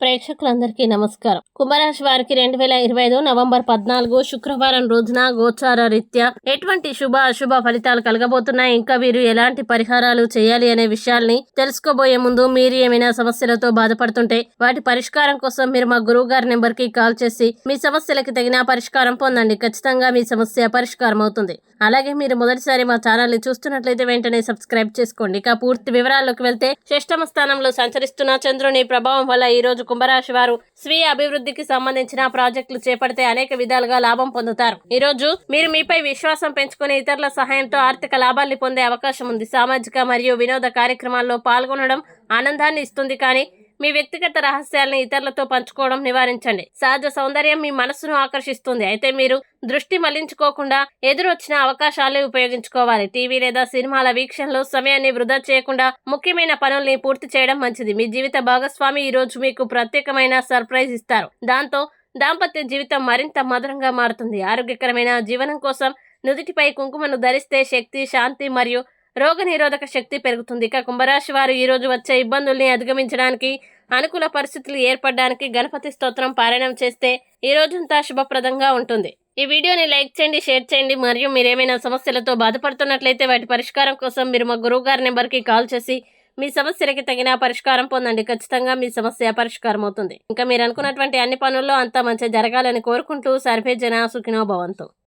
ప్రేక్షకులందరికీ నమస్కారం. కుంభరాశి వారికి 2025 నవంబర్ 14 శుక్రవారం రోజున గోచార రీత్యా ఎటువంటి శుభ అశుభ ఫలితాలు కలగబోతున్నాయి, ఇంకా వీరు ఎలాంటి పరిహారాలు చేయాలి అనే విషయాల్ని తెలుసుకోబోయే ముందు మీరు ఏమైనా సమస్యలతో బాధపడుతుంటే వాటి పరిష్కారం కోసం మీరు మా గురువు గారి నెంబర్ కి కాల్ చేసి మీ సమస్యలకి తగిన పరిష్కారం పొందండి. ఖచ్చితంగా మీ సమస్య పరిష్కారం అవుతుంది. అలాగే మీరు మొదటిసారి మా ఛానల్ ని చూస్తున్నట్లయితే వెంటనే సబ్స్క్రైబ్ చేసుకోండి. ఇక పూర్తి వివరాల్లోకి వెళ్తే, షష్టమ స్థానంలో సంచరిస్తున్న చంద్రుని ప్రభావం వల్ల ఈ రోజు కుంభరాశి వారు స్వీయ అభివృద్ధికి సంబంధించిన ప్రాజెక్టులు చేపడితే అనేక విధాలుగా లాభం పొందుతారు. ఈ రోజు మీరు మీపై విశ్వాసం పెంచుకుని ఇతరుల సహాయంతో ఆర్థిక లాభాల్ని పొందే అవకాశం ఉంది. సామాజిక మరియు వినోద కార్యక్రమాల్లో పాల్గొనడం ఆనందాన్ని ఇస్తుంది, కానీ మీ వ్యక్తిగత రహస్యాలను ఇతరులతో పంచుకోవడం నివారించండి. సహజ సౌందర్యం మీ మనసును ఆకర్షిస్తుంది, అయితే మీరు దృష్టి మళ్లించుకోకుండా ఎదురొచ్చిన అవకాశాలు ఉపయోగించుకోవాలి. టీవీ లేదా సినిమాల వీక్షణలో సమయాన్ని వృధా చేయకుండా ముఖ్యమైన పనుల్ని పూర్తి చేయడం మంచిది. మీ జీవిత భాగస్వామి ఈ రోజు మీకు ప్రత్యేకమైన సర్ప్రైజ్ ఇస్తారు. దాంతో దాంపత్య జీవితం మరింత మధురంగా మారుతుంది. ఆరోగ్యకరమైన జీవనం కోసం నుదిటిపై కుంకుమను ధరిస్తే శక్తి, శాంతి మరియు రోగ నిరోధక శక్తి పెరుగుతుంది. ఇక కుంభరాశి వారు ఈ రోజు వచ్చే ఇబ్బందుల్ని అధిగమించడానికి, అనుకూల పరిస్థితులు ఏర్పడడానికి గణపతి స్తోత్రం పారాయణం చేస్తే ఈ రోజంతా శుభప్రదంగా ఉంటుంది. ఈ వీడియోని లైక్ చేయండి, షేర్ చేయండి. మరియు మీరేమైనా సమస్యలతో బాధపడుతున్నట్లయితే వాటి పరిష్కారం కోసం మీరు మా గురువు గారి నెంబర్కి కాల్ చేసి మీ సమస్యలకి తగిన పరిష్కారం పొందండి. ఖచ్చితంగా మీ సమస్య పరిష్కారం అవుతుంది. ఇంకా మీరు అనుకున్నటువంటి అన్ని పనుల్లో అంతా మంచి జరగాలని కోరుకుంటూ సర్వే జన సుఖినో భవంతు.